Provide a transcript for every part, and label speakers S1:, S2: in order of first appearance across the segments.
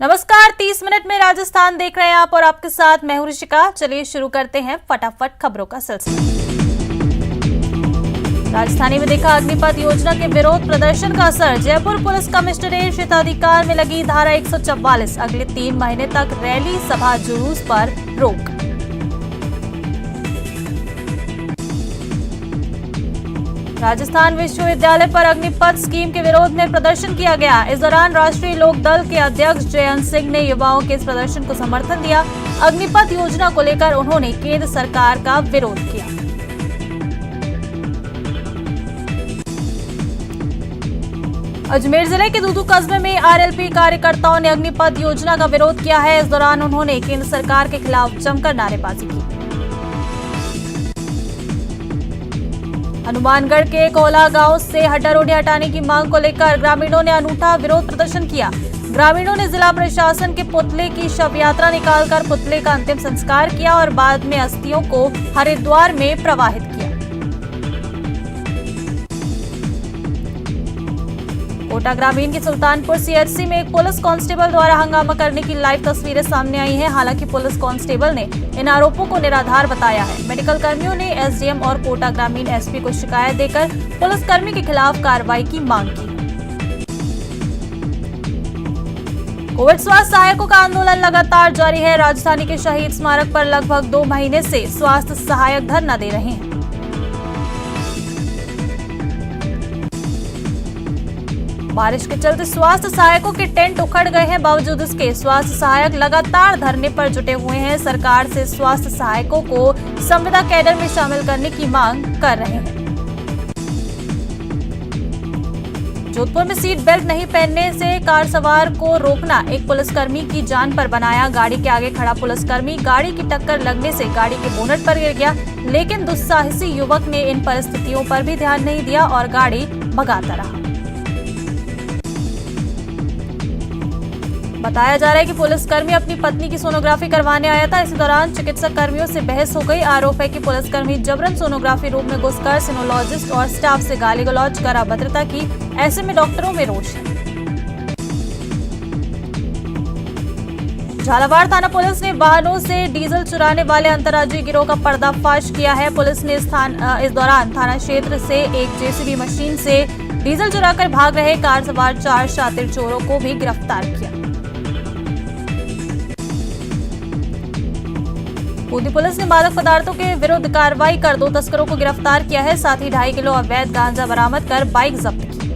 S1: नमस्कार, 30 मिनट में राजस्थान देख रहे हैं आप और आपके साथ मैं हूं ऋषिका। चलिए शुरू करते हैं फटाफट खबरों का सिलसिला। राजधानी में देखा अग्निपथ योजना के विरोध प्रदर्शन का असर। जयपुर पुलिस कमिश्नरेट क्षेत्राधिकार में लगी धारा 144। अगले 3 महीने तक रैली सभा जुलूस पर रोक। राजस्थान विश्वविद्यालय पर अग्निपथ स्कीम के विरोध में प्रदर्शन किया गया। इस दौरान राष्ट्रीय लोक दल के अध्यक्ष जयंत सिंह ने युवाओं के इस प्रदर्शन को समर्थन दिया। अग्निपथ योजना को लेकर उन्होंने केंद्र सरकार का विरोध किया। अजमेर जिले के दूदू कस्बे में आरएलपी कार्यकर्ताओं ने अग्निपथ योजना का विरोध किया है। इस दौरान उन्होंने केंद्र सरकार के खिलाफ जमकर नारेबाजी की। हनुमानगढ़ के कोला गांव से हड्डा रोडी हटाने की मांग को लेकर ग्रामीणों ने अनूठा विरोध प्रदर्शन किया। ग्रामीणों ने जिला प्रशासन के पुतले की शव यात्रा निकालकर पुतले का अंतिम संस्कार किया और बाद में अस्थियों को हरिद्वार में प्रवाहित किया। कोटा ग्रामीण के सुल्तानपुर सीएचसी में एक पुलिस कांस्टेबल द्वारा हंगामा करने की लाइव तस्वीरें सामने आई हैं। हालांकि पुलिस कांस्टेबल ने इन आरोपों को निराधार बताया है। मेडिकल कर्मियों ने एसडीएम और कोटा ग्रामीण एसपी को शिकायत देकर पुलिसकर्मी के खिलाफ कार्रवाई की मांग की। कोविड स्वास्थ्य सहायकों का आंदोलन लगातार जारी है। राजधानी के शहीद स्मारक पर लगभग 2 महीने से स्वास्थ्य सहायक धरना दे रहे हैं। बारिश के चलते स्वास्थ्य सहायकों के टेंट उखड़ गए हैं। बावजूद इसके स्वास्थ्य सहायक लगातार धरने पर जुटे हुए हैं। सरकार से स्वास्थ्य सहायकों को संविदा कैडर में शामिल करने की मांग कर रहे हैं। जोधपुर में सीट बेल्ट नहीं पहनने से कार सवार को रोकना एक पुलिसकर्मी की जान पर बनाया। गाड़ी के आगे खड़ा पुलिसकर्मी गाड़ी की टक्कर लगने से गाड़ी के बोनट पर गिर गया, लेकिन दुस्साहसी युवक ने इन परिस्थितियों पर भी ध्यान नहीं दिया और गाड़ी भगाता रहा। बताया जा रहा है कि पुलिसकर्मी अपनी पत्नी की सोनोग्राफी करवाने आया था। इसी दौरान चिकित्सक कर्मियों से बहस हो गई। आरोप है कि पुलिसकर्मी जबरन सोनोग्राफी रूम में घुसकर सिनोलॉजिस्ट और स्टाफ से गाली गलौज कर अभद्रता की। ऐसे में डॉक्टरों में रोष है। झालावाड़ थाना पुलिस ने वाहनों से डीजल चुराने वाले अंतर्राज्यीय गिरोह का पर्दाफाश किया है। पुलिस ने इस दौरान थाना क्षेत्र से एक जेसीबी मशीन से डीजल चुराकर भाग रहे कार सवार 4 शातिर चोरों को भी गिरफ्तार किया। बूंदी पुलिस ने मादक पदार्थों के विरुद्ध कार्रवाई कर 2 तस्करों को गिरफ्तार किया है। साथ ही 2.5 किलो अवैध गांजा बरामद कर बाइक जब्त की।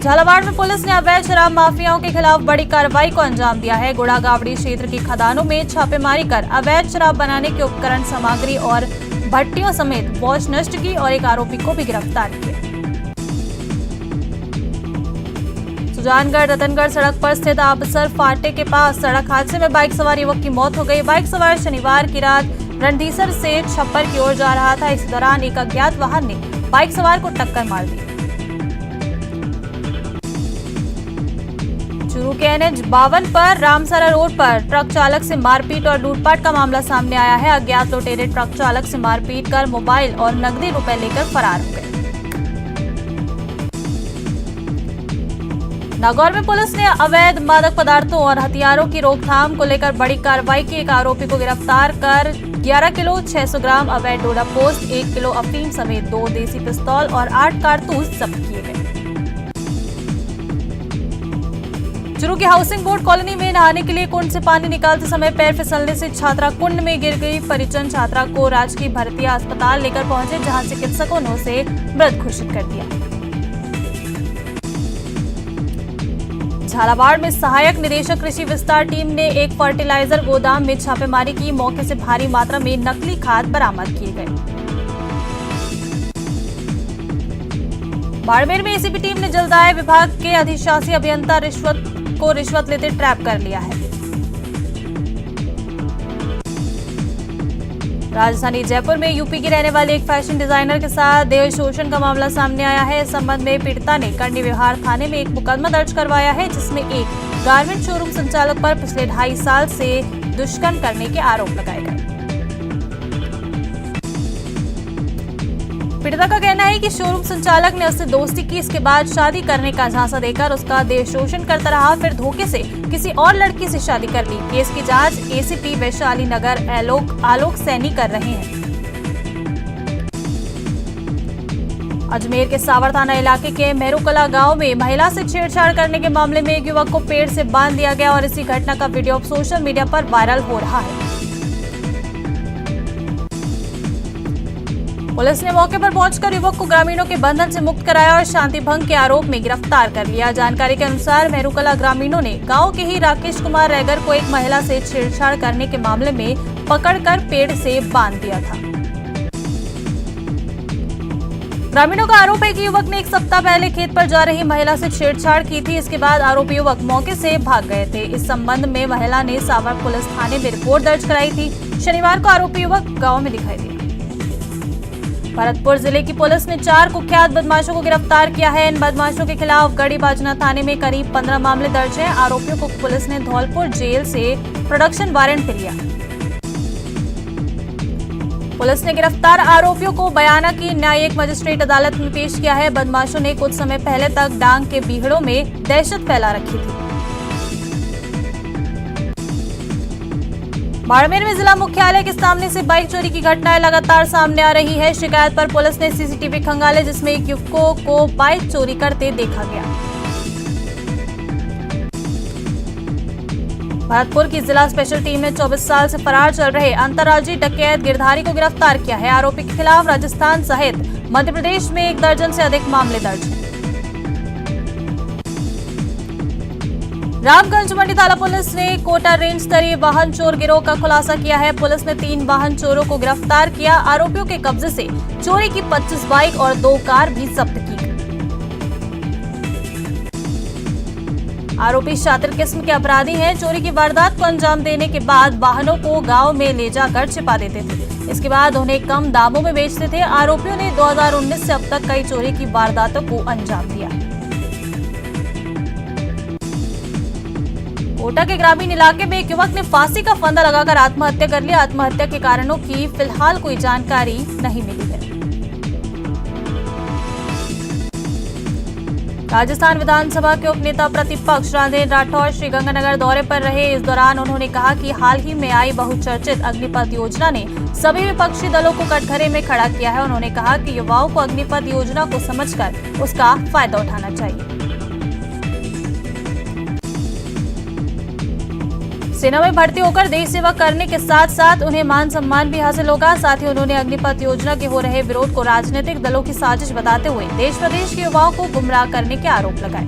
S1: झालावाड़ में पुलिस ने अवैध शराब माफियाओं के खिलाफ बड़ी कार्रवाई को अंजाम दिया है। गुड़ा गावड़ी क्षेत्र की खदानों में छापेमारी कर अवैध शराब बनाने के उपकरण, सामग्री और भट्टियों समेत वॉच नष्ट की और एक आरोपी को भी गिरफ्तार किया। सुजानगढ़ रतनगढ़ सड़क पर स्थित आबसर फाटे के पास सड़क हादसे में बाइक सवार युवक की मौत हो गई। बाइक सवार शनिवार की रात रणधीसर से छप्पर की ओर जा रहा था। इस दौरान एक अज्ञात वाहन ने बाइक सवार को टक्कर मार दी। चूरू के NH 52 पर रामसरा रोड पर ट्रक चालक से मारपीट और लूटपाट का मामला सामने आया है। अज्ञात लुटेरे ट्रक चालक से मारपीट कर मोबाइल और नकदी रुपए लेकर फरार हो गए। नागौर में पुलिस ने अवैध मादक पदार्थों और हथियारों की रोकथाम को लेकर बड़ी कार्रवाई की। एक आरोपी को गिरफ्तार कर 11 किलो 600 ग्राम अवैध डोडा पोस्ट, 1 किलो अफीम समेत 2 देसी पिस्तौल और 8 कारतूस जब्त किए गए। चूरू की हाउसिंग बोर्ड कॉलोनी में नहाने के लिए कुंड से पानी निकालते समय पैर फिसलने से छात्रा कुंड में गिर गई। परिजन छात्रा को राजकीय भरतिया अस्पताल लेकर पहुंचे, जहां चिकित्सकों ने उसे मृत घोषित कर दिया। झालावाड़ में सहायक निदेशक कृषि विस्तार टीम ने एक फर्टिलाइजर गोदाम में छापेमारी की। मौके से भारी मात्रा में नकली खाद बरामद किए गए। बाड़मेर में एसीबी टीम ने जलदाय विभाग के अधिशासी अभियंता रिश्वत लेते ट्रैप कर लिया है। राजधानी जयपुर में यूपी की रहने वाली एक फैशन डिजाइनर के साथ देह शोषण का मामला सामने आया है। इस संबंध में पीड़िता ने करनी विहार थाने में एक मुकदमा दर्ज करवाया है, जिसमें एक गारमेंट शोरूम संचालक पर पिछले 2.5 साल से दुष्कर्म करने के आरोप लगाए गए। पीड़िता का कहना है कि शोरूम संचालक ने उससे दोस्ती की, इसके बाद शादी करने का झांसा देकर उसका देह शोषण करता रहा, फिर धोखे से किसी और लड़की से शादी कर ली। केस की जांच एसीपी वैशाली नगर आलोक सैनी कर रहे हैं। अजमेर के सावर थाना इलाके के मेहरुकला गांव में महिला से छेड़छाड़ करने के मामले में एक युवक को पेड़ से बांध दिया गया और इसी घटना का वीडियो अब सोशल मीडिया पर वायरल हो रहा है। पुलिस ने मौके पर पहुंचकर युवक को ग्रामीणों के बंधन से मुक्त कराया और शांति भंग के आरोप में गिरफ्तार कर लिया। जानकारी के अनुसार मेहरुकला ग्रामीणों ने गांव के ही राकेश कुमार रैगर को एक महिला से छेड़छाड़ करने के मामले में पकड़कर पेड़ से बांध दिया था। ग्रामीणों का आरोप है कि युवक ने एक सप्ताह पहले खेत पर जा रही महिला से छेड़छाड़ की थी। इसके बाद आरोपी युवक मौके से भाग गए थे। इस संबंध में महिला ने सावर पुलिस थाने में रिपोर्ट दर्ज कराई थी। शनिवार को आरोपी युवक गांव में दिखाई दिया। भरतपुर जिले की पुलिस ने 4 कुख्यात बदमाशों को गिरफ्तार किया है। इन बदमाशों के खिलाफ गढ़ी बाजना थाने में करीब 15 मामले दर्ज हैं। आरोपियों को पुलिस ने धौलपुर जेल से प्रोडक्शन वारंट पे लिया। पुलिस ने गिरफ्तार आरोपियों को बयाना की न्यायिक मजिस्ट्रेट अदालत में पेश किया है। बदमाशों ने कुछ समय पहले तक डांग के बीहड़ों में दहशत फैला रखी थी। बाड़मेर में जिला मुख्यालय के सामने से बाइक चोरी की घटनाएं लगातार सामने आ रही है। शिकायत पर पुलिस ने सीसीटीवी खंगाले, जिसमें एक युवकों को बाइक चोरी करते देखा गया। भरतपुर की जिला स्पेशल टीम ने 24 साल से फरार चल रहे अंतर्राज्यीय डकैत गिरधारी को गिरफ्तार किया है। आरोपी के खिलाफ राजस्थान सहित मध्य प्रदेश में 1 दर्जन से अधिक मामले दर्ज हैं। रामगंज मंडी थाना पुलिस ने कोटा रेंज स्तरीय वाहन चोर गिरोह का खुलासा किया है। पुलिस ने 3 वाहन चोरों को गिरफ्तार किया। आरोपियों के कब्जे से चोरी की 25 बाइक और 2 कार भी जब्त की। आरोपी शातिर किस्म के अपराधी हैं। चोरी की वारदात को अंजाम देने के बाद वाहनों को गांव में ले जाकर छिपा देते थे। इसके बाद उन्हें कम दामों में बेचते थे। आरोपियों ने 2019 से अब तक कई चोरी की वारदातों को अंजाम दिया। कोटा के ग्रामीण इलाके में एक युवक ने फांसी का फंदा लगाकर आत्महत्या कर लिया। आत्महत्या के कारणों की फिलहाल कोई जानकारी नहीं मिली है। राजस्थान विधानसभा के उपनेता प्रतिपक्ष राजेंद्र राठौर श्रीगंगानगर दौरे पर रहे। इस दौरान उन्होंने कहा कि हाल ही में आई बहुचर्चित अग्निपथ योजना ने सभी विपक्षी दलों को कटघरे में खड़ा किया है। उन्होंने कहा कि युवाओं को अग्निपथ योजना को समझकर उसका फायदा उठाना चाहिए। सेना में भर्ती होकर देश सेवा करने के साथ साथ उन्हें मान सम्मान भी हासिल होगा। साथ ही उन्होंने अग्निपथ योजना के हो रहे विरोध को राजनीतिक दलों की साजिश बताते हुए देश प्रदेश के युवाओं को गुमराह करने के आरोप लगाए।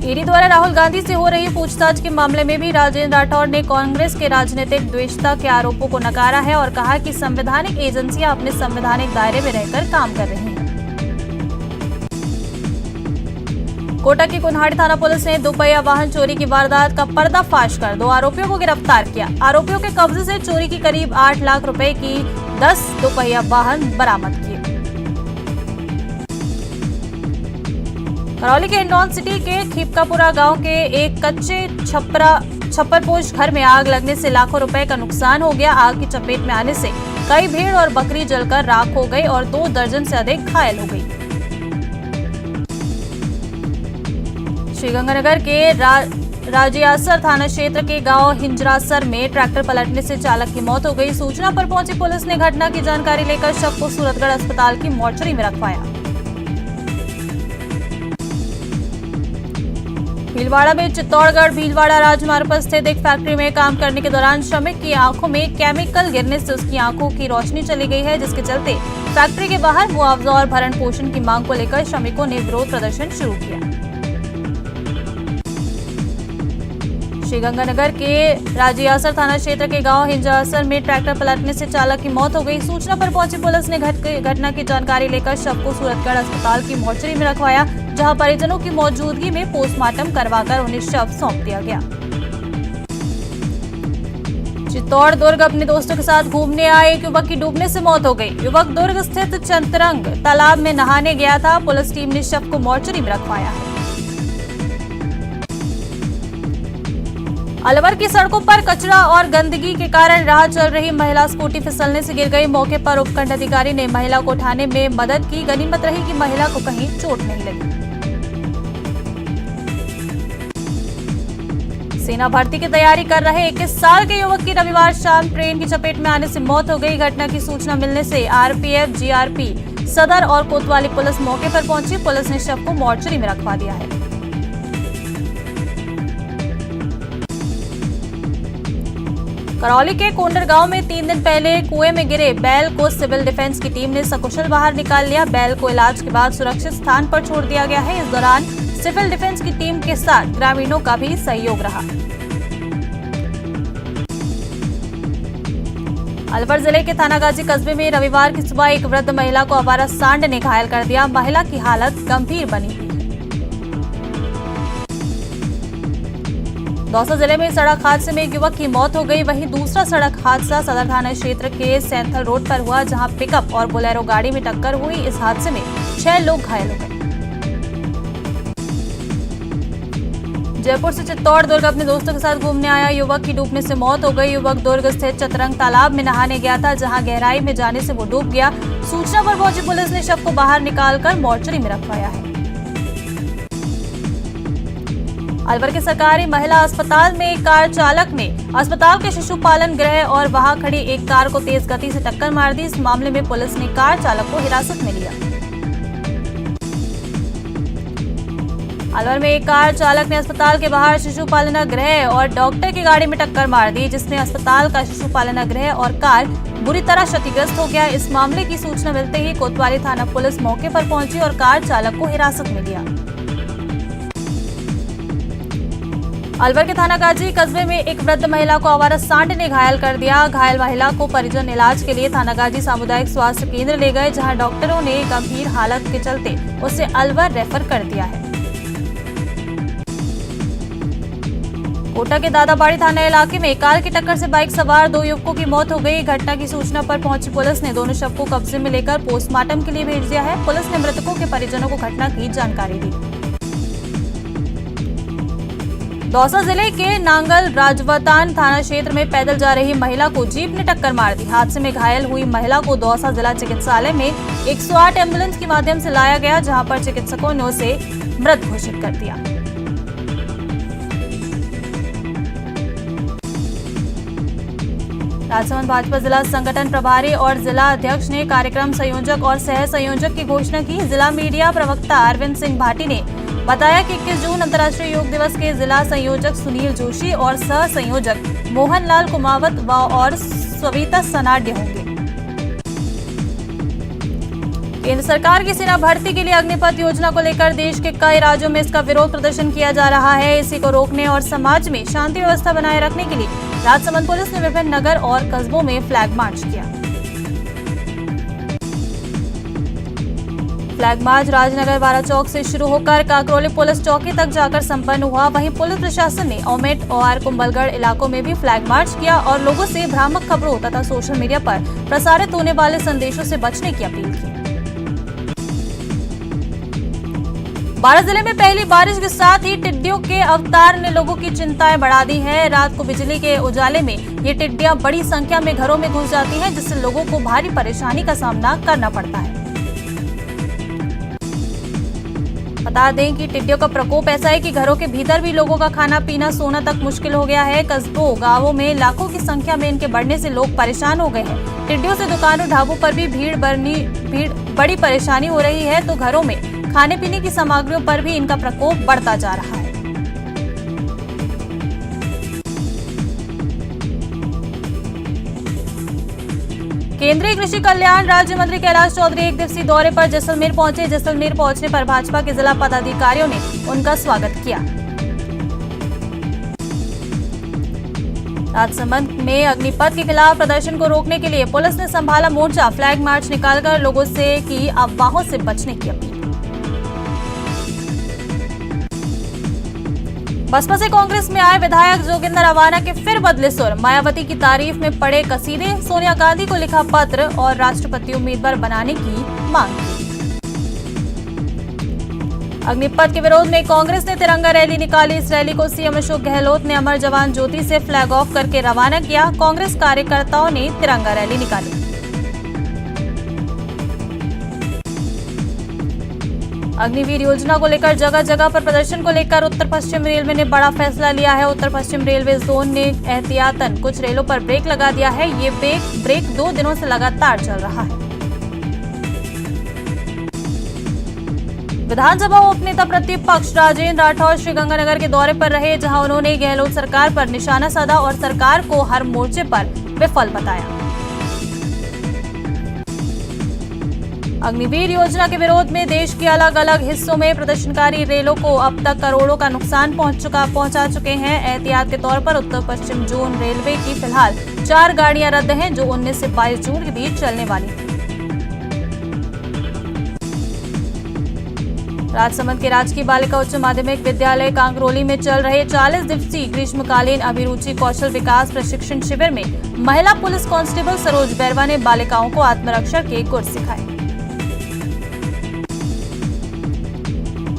S1: ईडी द्वारा राहुल गांधी से हो रही पूछताछ के मामले में भी राजेंद्र राठौर ने कांग्रेस के राजनीतिक द्वेषता के आरोपों को नकारा है और कहा कि संवैधानिक एजेंसियां अपने संवैधानिक दायरे में रहकर काम कर रही हैं। कोटा की कुन्हाड़ी थाना पुलिस ने 2 पहिया वाहन चोरी की वारदात का पर्दाफाश कर 2 आरोपियों को गिरफ्तार किया। आरोपियों के कब्जे से चोरी की करीब 8 लाख रुपए की 10 2 पहिया वाहन बरामद किए। करौली के हिंडौन सिटी के खीपकापुरा गांव के एक कच्चे छप्परपोश घर में आग लगने से लाखों रुपए का नुकसान हो गया। आग की चपेट में आने से कई भेड़ और बकरी जलकर राख हो गई और 2 दर्जन से अधिक घायल हो गई। श्रीगंगानगर के राजियासर थाना क्षेत्र के गांव हिंजरासर में ट्रैक्टर पलटने से चालक की मौत हो गई। सूचना पर पहुंची पुलिस ने घटना की जानकारी लेकर शव को सूरतगढ़ अस्पताल की मोर्चरी में रखवाया। भीलवाड़ा में चित्तौड़गढ़ भीलवाड़ा राजमार्ग पर स्थित एक फैक्ट्री में काम करने के दौरान श्रमिक की आंखों में केमिकल गिरने से उसकी आंखों की रोशनी चली गई है, जिसके चलते फैक्ट्री के बाहर मुआवजा और भरण पोषण की मांग को लेकर श्रमिकों ने विरोध प्रदर्शन शुरू किया। श्रीगंगानगर के राजियासर थाना क्षेत्र के गांव हिंजासर में ट्रैक्टर पलटने से चालक की मौत हो गई। सूचना पर पहुंची पुलिस ने घटना की जानकारी लेकर शव को सूरतगढ़ अस्पताल की मोर्चरी में रखवाया, जहां परिजनों की मौजूदगी में पोस्टमार्टम करवाकर उन्हें शव सौंप दिया गया। चित्तौड़ दुर्ग अपने दोस्तों के साथ घूमने आए एक युवक की डूबने से मौत हो गई। युवक दुर्ग स्थित चंतरंग तालाब में नहाने गया था। पुलिस टीम ने शव को मोर्चरी में रखवाया है। अलवर की सड़कों पर कचरा और गंदगी के कारण राह चल रही महिला स्कूटी फिसलने से गिर गई। मौके पर उपखंड अधिकारी ने महिला को उठाने में मदद की। गनीमत रही कि महिला को कहीं चोट नहीं लगी। सेना भर्ती की तैयारी कर रहे 21 साल के युवक की रविवार शाम ट्रेन की चपेट में आने से मौत हो गई। घटना की सूचना मिलने से आरपीएफ, जीआरपी, सदर और कोतवाली पुलिस मौके पर पहुंची। पुलिस ने शव को मोर्चरी में रखवा दिया है। करौली के कोंडर गांव में 3 दिन पहले कुएं में गिरे बैल को सिविल डिफेंस की टीम ने सकुशल बाहर निकाल लिया। बैल को इलाज के बाद सुरक्षित स्थान पर छोड़ दिया गया है। इस दौरान सिविल डिफेंस की टीम के साथ ग्रामीणों का भी सहयोग रहा। अलवर जिले के थानागाजी कस्बे में रविवार की सुबह एक वृद्ध महिला को आवारा सांड ने घायल कर दिया। महिला की हालत गंभीर बनी हुई। दौसा जिले में सड़क हादसे में एक युवक की मौत हो गई। वहीं दूसरा सड़क हादसा सदर थाना क्षेत्र के सैंथल रोड पर हुआ, जहां पिकअप और बोलेरो गाड़ी में टक्कर हुई। इस हादसे में 6 लोग घायल हो गए। जयपुर से चित्तौड़ दुर्ग अपने दोस्तों के साथ घूमने आया युवक की डूबने से मौत हो गई। युवक दुर्ग स्थित चतरंग तालाब में नहाने गया था, जहां गहराई में जाने से वो डूब गया। सूचना पर पहुंची पुलिस ने शव को बाहर निकालकर मोर्चरी में रखवाया है। अलवर के सरकारी महिला अस्पताल में एक कार चालक ने अस्पताल के शिशु पालन गृह और वहां खड़ी एक कार को तेज गति से टक्कर मार दी। इस मामले में पुलिस ने कार चालक को हिरासत में लिया। अलवर में एक कार चालक ने अस्पताल के बाहर शिशु पालन गृह और डॉक्टर की गाड़ी में टक्कर मार दी, जिसने अस्पताल का शिशु पालन गृह और कार बुरी तरह क्षतिग्रस्त हो गया। इस मामले की सूचना मिलते ही कोतवाली थाना पुलिस मौके पर पहुंची और कार चालक को हिरासत में लिया। अलवर के थानागाजी कस्बे में एक वृद्ध महिला को आवारा सांड ने घायल कर दिया। घायल महिला को परिजन इलाज के लिए थानागाजी सामुदायिक स्वास्थ्य केंद्र ले गए, जहां डॉक्टरों ने गंभीर हालत के चलते उसे अलवर रेफर कर दिया है। कोटा के दादाबाड़ी थाना इलाके में कार की टक्कर से बाइक सवार 2 युवकों की मौत हो गई। घटना की सूचना पर पहुंची पुलिस ने दोनों शव को कब्जे में लेकर पोस्टमार्टम के लिए भेज दिया है। पुलिस ने मृतकों के परिजनों को घटना की जानकारी दी। दौसा जिले के नांगल राजवतान थाना क्षेत्र में पैदल जा रही महिला को जीप ने टक्कर मार दी। हादसे में घायल हुई महिला को दौसा जिला चिकित्सालय में 108 एम्बुलेंस के माध्यम से लाया गया, जहां पर चिकित्सकों ने उसे मृत घोषित कर दिया। राजसमंद भाजपा जिला संगठन प्रभारी और जिला अध्यक्ष ने कार्यक्रम संयोजक और सह संयोजक की घोषणा की। जिला मीडिया प्रवक्ता अरविंद सिंह भाटी ने बताया कि 21 जून अंतर्राष्ट्रीय योग दिवस के जिला संयोजक सुनील जोशी और सह संयोजक मोहनलाल कुमावत और सविता सनाड्य होंगे। केंद्र सरकार की सेना भर्ती के लिए अग्निपथ योजना को लेकर देश के कई राज्यों में इसका विरोध प्रदर्शन किया जा रहा है। इसी को रोकने और समाज में शांति व्यवस्था बनाए रखने के लिए राजसमंद पुलिस ने विभिन्न नगर और कस्बों में फ्लैग मार्च किया। फ्लैग मार्च राजनगर बारा चौक से शुरू होकर काकरोली पुलिस चौकी तक जाकर संपन्न हुआ। वहीं पुलिस प्रशासन ने ओमेट और कुंभलगढ़ इलाकों में भी फ्लैग मार्च किया और लोगों से भ्रामक खबरों तथा सोशल मीडिया पर प्रसारित होने वाले संदेशों से बचने की अपील की। बारां जिले में पहली बारिश के साथ ही टिड्डियों के अवतार ने लोगों की चिंताएं बढ़ा दी है। रात को बिजली के उजाले में ये टिड्डियां बड़ी संख्या में घरों में घुस जाती हैं, जिससे लोगों को भारी परेशानी का सामना करना पड़ता है। बता दें कि टिड्डियों का प्रकोप ऐसा है कि घरों के भीतर भी लोगों का खाना पीना सोना तक मुश्किल हो गया है। कस्बों गांवों में लाखों की संख्या में इनके बढ़ने से लोग परेशान हो गए हैं। टिड्डियों से दुकानों ढाबों पर भी भीड़ बड़ी परेशानी हो रही है, तो घरों में खाने पीने की सामग्रियों पर भी इनका प्रकोप बढ़ता जा रहा है। केंद्रीय कृषि कल्याण राज्य मंत्री कैलाश चौधरी 1 दिवसीय दौरे पर जैसलमेर पहुंचे। जैसलमेर पहुंचने पर भाजपा के जिला पदाधिकारियों ने उनका स्वागत किया। राजसमंद में अग्निपथ के खिलाफ प्रदर्शन को रोकने के लिए पुलिस ने संभाला मोर्चा। फ्लैग मार्च निकालकर लोगों से की अफवाहों से बचने की अपील। बसपा से कांग्रेस में आए विधायक जोगिंदर अवाना के फिर बदले सुर। मायावती की तारीफ में पढ़े कसीदे, सोनिया गांधी को लिखा पत्र और राष्ट्रपति उम्मीदवार बनाने की मांग की। अग्निपथ के विरोध में कांग्रेस ने तिरंगा रैली निकाली। इस रैली को सीएम अशोक गहलोत ने अमर जवान ज्योति से फ्लैग ऑफ करके रवाना किया। कांग्रेस कार्यकर्ताओं ने तिरंगा रैली निकाली। अग्निवीर योजना को लेकर जगह जगह पर प्रदर्शन को लेकर उत्तर पश्चिम रेलवे ने बड़ा फैसला लिया है। उत्तर पश्चिम रेलवे जोन ने एहतियातन कुछ रेलों पर ब्रेक लगा दिया है। ये ब्रेक 2 दिनों से लगातार चल रहा है। विधानसभा उपनेता प्रतिपक्ष राजेंद्र राठौर श्रीगंगानगर के दौरे पर रहे, जहां उन्होंने गहलोत सरकार पर निशाना साधा और सरकार को हर मोर्चे पर विफल बताया। अग्निवीर योजना के विरोध में देश के अलग अलग हिस्सों में प्रदर्शनकारी रेलों को अब तक करोड़ों का नुकसान पहुंचा चुके हैं। एहतियात के तौर पर उत्तर पश्चिम जोन रेलवे की फिलहाल 4 गाड़ियां रद्द हैं, जो 19 से 22 जून के बीच चलने वाली थी। राजसमंद के राजकीय बालिका उच्च माध्यमिक विद्यालय कांकरोली में चल रहे 40 दिवसीय ग्रीष्मकालीन अभिरुचि कौशल विकास प्रशिक्षण शिविर में महिला पुलिस कांस्टेबल सरोज बैरवा ने बालिकाओं को आत्मरक्षा के गुर सिखाए।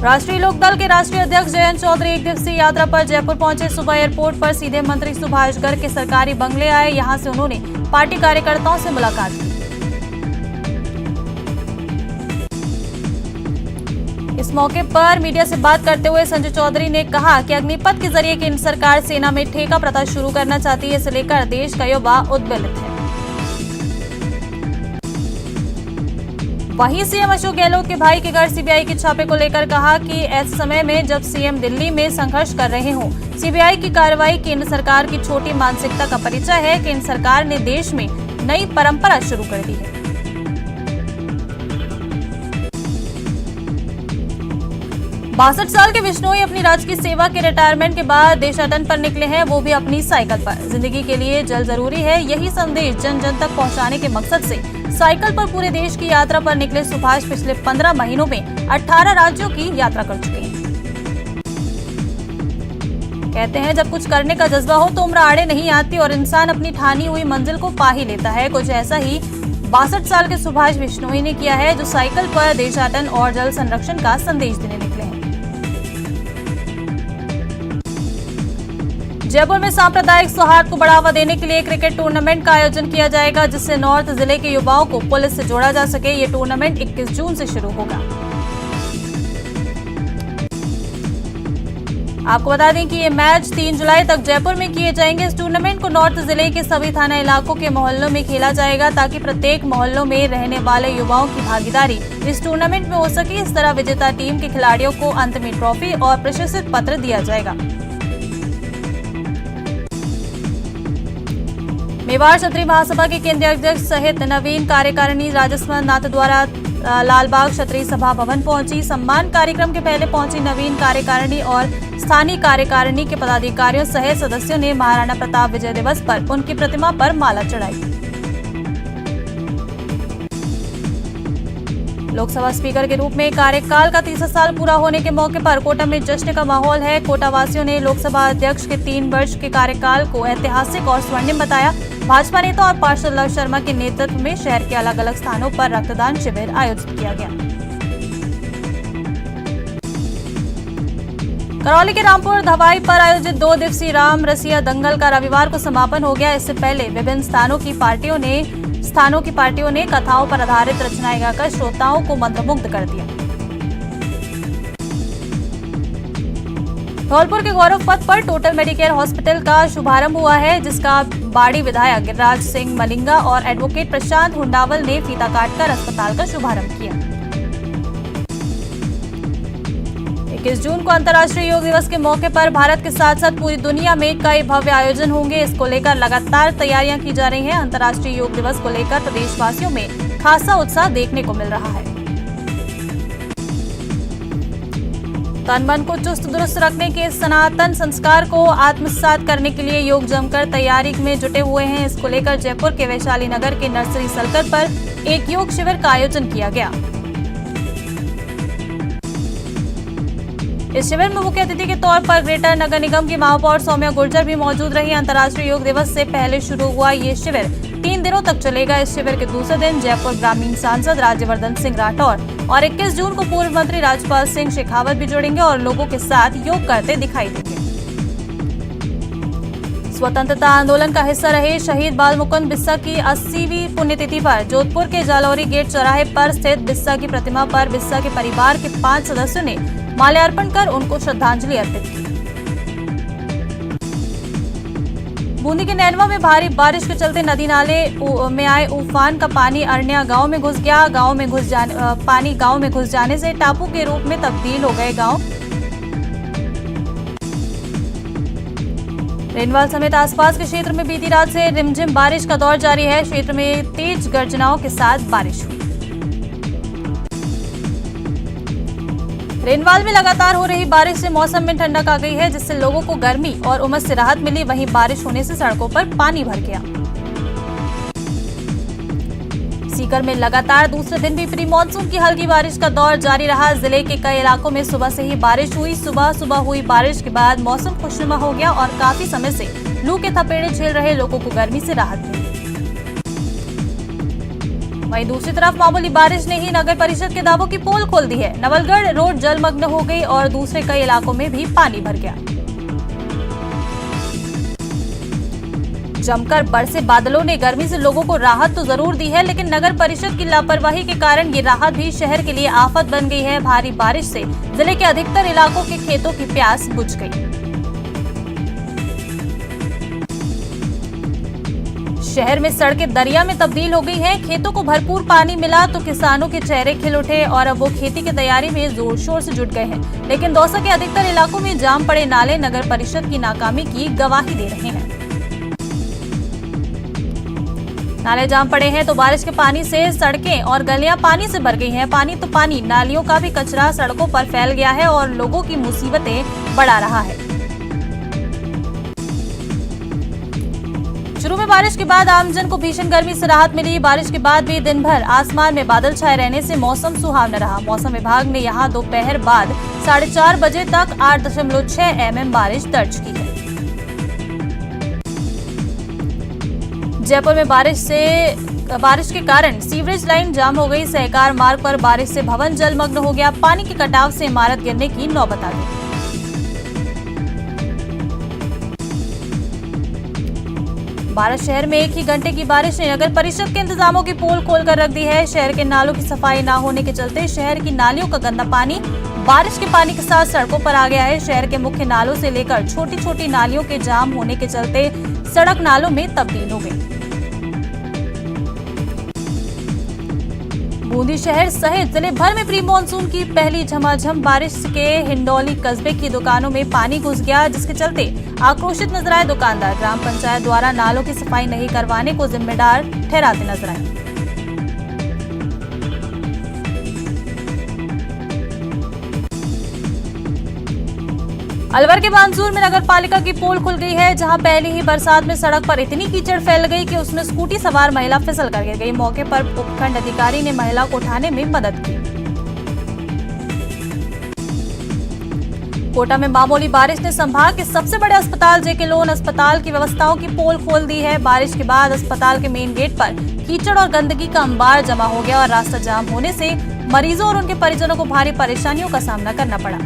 S1: राष्ट्रीय लोकदल के राष्ट्रीय अध्यक्ष जयंत चौधरी 1 दिवसीय यात्रा पर जयपुर पहुंचे। सुबह एयरपोर्ट पर सीधे मंत्री सुभाष गर्ग के सरकारी बंगले आए। यहां से उन्होंने पार्टी कार्यकर्ताओं से मुलाकात की। इस मौके पर मीडिया से बात करते हुए संजय चौधरी ने कहा कि अग्निपथ के जरिए केंद्र सरकार सेना में ठेका प्रथा शुरू करना चाहती है। इसे लेकर देश का युवा उद्वेलित है। वहीं सीएम अशोक गहलोत के भाई के घर सीबीआई के छापे को लेकर कहा कि ऐसे समय में जब सीएम दिल्ली में संघर्ष कर रहे हों, सीबीआई की कार्रवाई केंद्र सरकार की छोटी मानसिकता का परिचय है। केंद्र सरकार ने देश में नई परंपरा शुरू कर दी है। 62 साल के विश्नोई अपनी राजकीय सेवा के रिटायरमेंट के बाद देशाटन पर निकले हैं, वो भी अपनी साइकिल पर। जिंदगी के लिए जल जरूरी है, यही संदेश जन जन तक पहुंचाने के मकसद से साइकिल पर पूरे देश की यात्रा पर निकले सुभाष पिछले 15 महीनों में 18 राज्यों की यात्रा कर चुके हैं। कहते हैं जब कुछ करने का जज्बा हो तो उम्र आड़े नहीं आती और इंसान अपनी ठानी हुई मंजिल को पा ही लेता है। कुछ ऐसा ही 62 साल के सुभाष बिश्नोई ने किया है, जो साइकिल पर देशाटन और जल संरक्षण का संदेश देने निकले हैं। जयपुर में सांप्रदायिक सौहार्द को बढ़ावा देने के लिए क्रिकेट टूर्नामेंट का आयोजन किया जाएगा, जिससे नॉर्थ जिले के युवाओं को पुलिस से जोड़ा जा सके। ये टूर्नामेंट 21 जून से शुरू होगा। आपको बता दें कि ये मैच 3 जुलाई तक जयपुर में किए जाएंगे। इस टूर्नामेंट को नॉर्थ जिले के सभी थाना इलाकों के मोहल्लों में खेला जाएगा, ताकि प्रत्येक मोहल्लों में रहने वाले युवाओं की भागीदारी इस टूर्नामेंट में हो सके। इस तरह विजेता टीम के खिलाड़ियों को अंत में ट्रॉफी और प्रशस्ति पत्र दिया जाएगा। मेवाड़ क्षत्रिय महासभा के केंद्रीय अध्यक्ष सहित नवीन कार्यकारिणी राजस्थान नाथ द्वारा लालबाग क्षत्रिय सभा भवन पहुंची। सम्मान कार्यक्रम के पहले पहुंची नवीन कार्यकारिणी और स्थानीय कार्यकारिणी के पदाधिकारियों सहित सदस्यों ने महाराणा प्रताप विजय दिवस पर उनकी प्रतिमा पर माला चढ़ाई। लोकसभा स्पीकर के रूप में कार्यकाल का 30 साल पूरा होने के मौके पर कोटा में जश्न का माहौल है। कोटा वासियों ने लोकसभा अध्यक्ष के 3 वर्ष के कार्यकाल को ऐतिहासिक और स्वर्णिम बताया। भाजपा नेता और पार्षद लव शर्मा के नेतृत्व में शहर के अलग अलग स्थानों पर रक्तदान शिविर आयोजित किया गया। करौली के रामपुर धवाई पर आयोजित 2 दिवसीय राम रसिया दंगल का रविवार को समापन हो गया। इससे पहले विभिन्न स्थानों की पार्टियों ने कथाओं पर आधारित रचनाएं गाकर श्रोताओं को मंत्रमुग्ध कर दिया। धौलपुर के गौरव पथ पर टोटल मेडिकेयर हॉस्पिटल का शुभारंभ हुआ है, जिसका बाड़ी विधायक गिरिराज सिंह मलिंगा और एडवोकेट प्रशांत हुंडावल ने फीता काटकर अस्पताल का शुभारंभ किया। 21 जून को अंतर्राष्ट्रीय योग दिवस के मौके पर भारत के साथ साथ पूरी दुनिया में कई भव्य आयोजन होंगे। इसको लेकर लगातार तैयारियां की जा रही हैं। अंतर्राष्ट्रीय योग दिवस को लेकर प्रदेशवासियों में खासा उत्साह देखने को मिल रहा है। तन मन को चुस्त दुरुस्त रखने के सनातन संस्कार को आत्मसात करने के लिए योग जमकर तैयारी में जुटे हुए हैं। इसको लेकर जयपुर के वैशाली नगर के नर्सरी सर्कल पर एक योग शिविर का आयोजन किया गया। इस शिविर में मुख्य अतिथि के तौर पर ग्रेटर नगर निगम की महापौर सौम्या गुर्जर भी मौजूद रही। अंतर्राष्ट्रीय योग दिवस से पहले शुरू हुआ ये शिविर 3 दिनों तक चलेगा। इस शिविर के दूसरे दिन जयपुर ग्रामीण सांसद राज्यवर्धन सिंह राठौर और 21 जून को पूर्व मंत्री राजपाल सिंह शेखावत भी जुड़ेंगे और लोगों के साथ योग करते दिखाई देंगे। स्वतंत्रता आंदोलन का हिस्सा रहे शहीद बाल मुकुंद बिस्सा की 80वीं पुण्यतिथि पर जोधपुर के जालौरी गेट चौराहे पर स्थित बिस्सा की प्रतिमा पर बिस्सा के परिवार के 5 सदस्यों ने माल्यार्पण कर उनको श्रद्धांजलि अर्पित की। बूंदी के नैनवा में भारी बारिश के चलते नदी नाले में आए उफान का पानी अरण्या गांव में घुस गया। पानी गांव में घुस जाने से टापू के रूप में तब्दील हो गए गांव। रेनवाल समेत आसपास के क्षेत्र में बीती रात से रिमझिम बारिश का दौर जारी है। क्षेत्र में तेज गर्जनाओं के साथ बारिश हुई। रेनवाल में लगातार हो रही बारिश से मौसम में ठंडक आ गई है, जिससे लोगों को गर्मी और उमस से राहत मिली। वहीं बारिश होने से सड़कों पर पानी भर गया। सीकर में लगातार दूसरे दिन भी प्री मानसून की हल्की बारिश का दौर जारी रहा। जिले के कई इलाकों में सुबह से ही बारिश हुई। सुबह हुई बारिश के बाद मौसम खुशनुमा हो गया और काफी समय से लू के थपेड़े झेल रहे लोगों को गर्मी से राहत मिली। वहीं दूसरी तरफ मामूली बारिश ने ही नगर परिषद के दावों की पोल खोल दी है। नवलगढ़ रोड जलमग्न हो गई और दूसरे कई इलाकों में भी पानी भर गया। जमकर बरसे बादलों ने गर्मी से लोगों को राहत तो जरूर दी है, लेकिन नगर परिषद की लापरवाही के कारण ये राहत भी शहर के लिए आफत बन गई है। भारी बारिश से जिले के अधिकतर इलाकों के खेतों की प्यास बुझ गई। शहर में सड़कें दरिया में तब्दील हो गई हैं। खेतों को भरपूर पानी मिला तो किसानों के चेहरे खिल उठे और अब वो खेती की तैयारी में जोर शोर से जुट गए हैं। लेकिन दौसा के अधिकतर इलाकों में जाम पड़े नाले नगर परिषद की नाकामी की गवाही दे रहे हैं। नाले जाम पड़े हैं तो बारिश के पानी से सड़कें और गलियां पानी से भर गई हैं। पानी तो पानी, नालियों का भी कचरा सड़कों पर फैल गया है और लोगों की मुसीबतें बढ़ा रहा है। शुरू में बारिश के बाद आमजन को भीषण गर्मी से राहत मिली। बारिश के बाद भी दिन भर आसमान में बादल छाए रहने से मौसम सुहावना रहा। मौसम विभाग ने यहां दोपहर बाद 4:30 बजे तक 8.6 mm बारिश दर्ज की है। जयपुर में बारिश के कारण सीवरेज लाइन जाम हो गई। सहकार मार्ग पर बारिश से भवन जलमग्न हो गया। पानी के कटाव से इमारत गिरने की नौबत आ गई। बारिश शहर में एक ही घंटे की बारिश ने नगर परिषद के इंतजामों की पोल खोलकर रख दी है। शहर के नालों की सफाई न होने के चलते शहर की नालियों का गंदा पानी बारिश के पानी के साथ सड़कों पर आ गया है। शहर के मुख्य नालों से लेकर छोटी छोटी नालियों के जाम होने के चलते सड़क नालों में तब्दील हो गई। बूंदी शहर सहित जिले भर में प्री मानसून की पहली झमाझम बारिश के हिंडौली कस्बे की दुकानों में पानी घुस गया, जिसके चलते आक्रोशित नजर आए दुकानदार। ग्राम पंचायत द्वारा नालों की सफाई नहीं करवाने को जिम्मेदार ठहराते नजर आए। अलवर के बानसूर में नगर पालिका की पोल खुल गई है, जहां पहली ही बरसात में सड़क पर इतनी कीचड़ फैल गई कि उसमें स्कूटी सवार महिला फिसल कर गिर गई। मौके पर उपखंड अधिकारी ने महिला को उठाने में मदद की। कोटा में मामूली बारिश ने संभाग के सबसे बड़े अस्पताल जेके लोन अस्पताल की व्यवस्थाओं की पोल खोल दी है। बारिश के बाद अस्पताल के मेन गेट पर कीचड़ और गंदगी का अंबार जमा हो गया और रास्ता जाम होने से मरीजों और उनके परिजनों को भारी परेशानियों का सामना करना पड़ा।